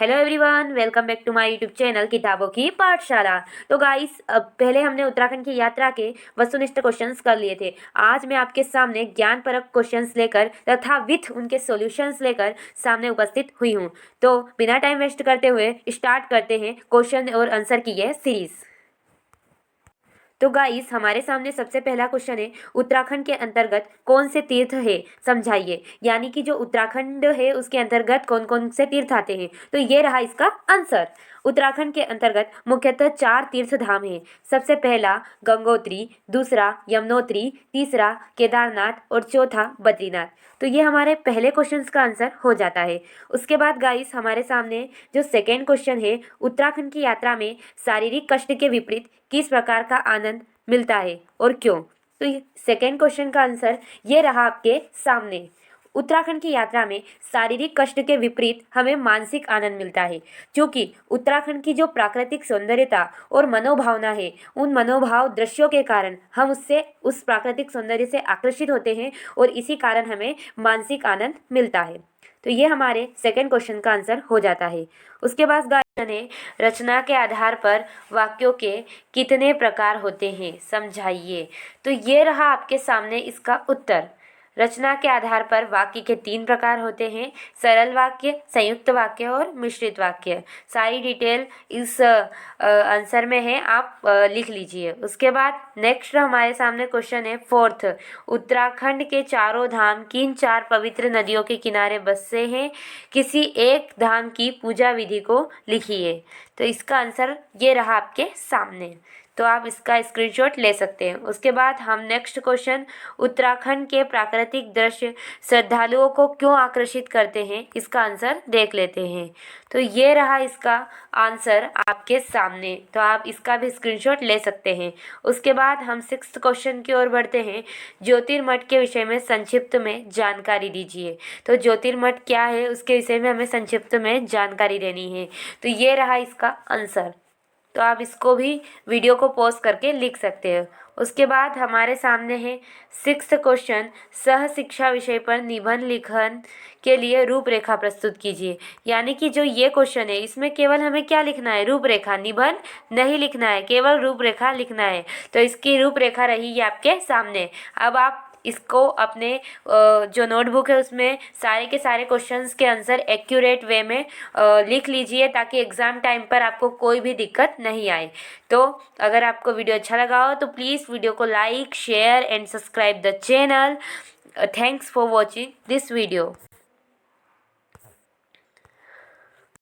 Hello everyone, welcome back to my YouTube channel किताबों की पाठशाला। तो गाइस, अब पहले हमने उत्तराखंड की यात्रा के वस्तुनिष्ठ क्वेश्चंस कर लिए थे। आज मैं आपके सामने ज्ञानपरक क्वेश्चंस लेकर तथा विथ उनके सॉल्यूशंस लेकर सामने उपस्थित हुई हूँ। तो बिना टाइम वेस्ट करते हुए स्टार्ट करते हैं क्वेश्चन और आंसर की यह सीरीज। तो गाइस, हमारे सामने सबसे पहला क्वेश्चन है, उत्तराखंड के अंतर्गत कौन से तीर्थ है समझाइए। यानी कि जो उत्तराखंड है उसके अंतर्गत कौन कौन से तीर्थ आते हैं। तो ये रहा इसका आंसर। उत्तराखंड के अंतर्गत मुख्यतः 4 तीर्थ धाम हैं। सबसे पहला गंगोत्री, दूसरा यमुनोत्री, तीसरा केदारनाथ और चौथा बद्रीनाथ। तो ये हमारे पहले क्वेश्चंस का आंसर हो जाता है। उसके बाद गाइस, हमारे सामने जो सेकेंड क्वेश्चन है, उत्तराखंड की यात्रा में शारीरिक कष्ट के विपरीत किस प्रकार का आनंद मिलता है और क्यों। तो सेकेंड क्वेश्चन का आंसर ये रहा आपके सामने। उत्तराखंड की यात्रा में शारीरिक कष्ट के विपरीत हमें मानसिक आनंद मिलता है, क्योंकि उत्तराखंड की जो प्राकृतिक सौंदर्यता और मनोभावना है, उन मनोभाव दृश्यों के कारण हम उस प्राकृतिक सौंदर्य से आकर्षित होते हैं और इसी कारण हमें मानसिक आनंद मिलता है। तो ये हमारे सेकंड क्वेश्चन का आंसर हो जाता है। उसके बाद गाइस ने रचना के आधार पर वाक्यों के कितने प्रकार होते हैं समझाइए। तो ये रहा आपके सामने इसका उत्तर। रचना के आधार पर वाक्य के 3 प्रकार होते हैं, सरल वाक्य, संयुक्त वाक्य और मिश्रित वाक्य। सारी डिटेल इस आंसर में है, आप लिख लीजिए। उसके बाद नेक्स्ट हमारे सामने क्वेश्चन है फोर्थ, उत्तराखंड के चारों धाम किन 4 पवित्र नदियों के किनारे बसे हैं, किसी एक धाम की पूजा विधि को लिखिए। तो इसका आंसर ये रहा आपके सामने। तो आप इसका स्क्रीनशॉट ले सकते हैं। उसके बाद हम नेक्स्ट क्वेश्चन, उत्तराखंड के प्राकृतिक दृश्य श्रद्धालुओं को क्यों आकर्षित करते हैं, इसका आंसर देख लेते हैं। तो ये रहा इसका आंसर आपके सामने। तो आप इसका भी स्क्रीनशॉट ले सकते हैं। उसके बाद हम 6th क्वेश्चन की ओर बढ़ते हैं, ज्योतिर्मठ के विषय में संक्षिप्त में जानकारी दीजिए। तो ज्योतिर्मठ क्या है उसके विषय में हमें संक्षिप्त में जानकारी देनी है। तो ये रहा इसका आंसर। तो आप इसको भी वीडियो को पॉज करके लिख सकते हो। उसके बाद हमारे सामने है 6th क्वेश्चन, सह शिक्षा विषय पर निबंध लिखन के लिए रूपरेखा प्रस्तुत कीजिए। यानी कि जो ये क्वेश्चन है, इसमें केवल हमें क्या लिखना है, रूपरेखा, निबंध नहीं लिखना है, केवल रूपरेखा लिखना है। तो इसकी रूपरेखा रही ये आपके सामने। अब आप इसको अपने जो नोटबुक है उसमें सारे के सारे क्वेश्चंस के आंसर एक्यूरेट वे में लिख लीजिए, ताकि एग्ज़ाम टाइम पर आपको कोई भी दिक्कत नहीं आए। तो अगर आपको वीडियो अच्छा लगा हो तो प्लीज़ वीडियो को like, share and subscribe the channel. Thanks for watching this video.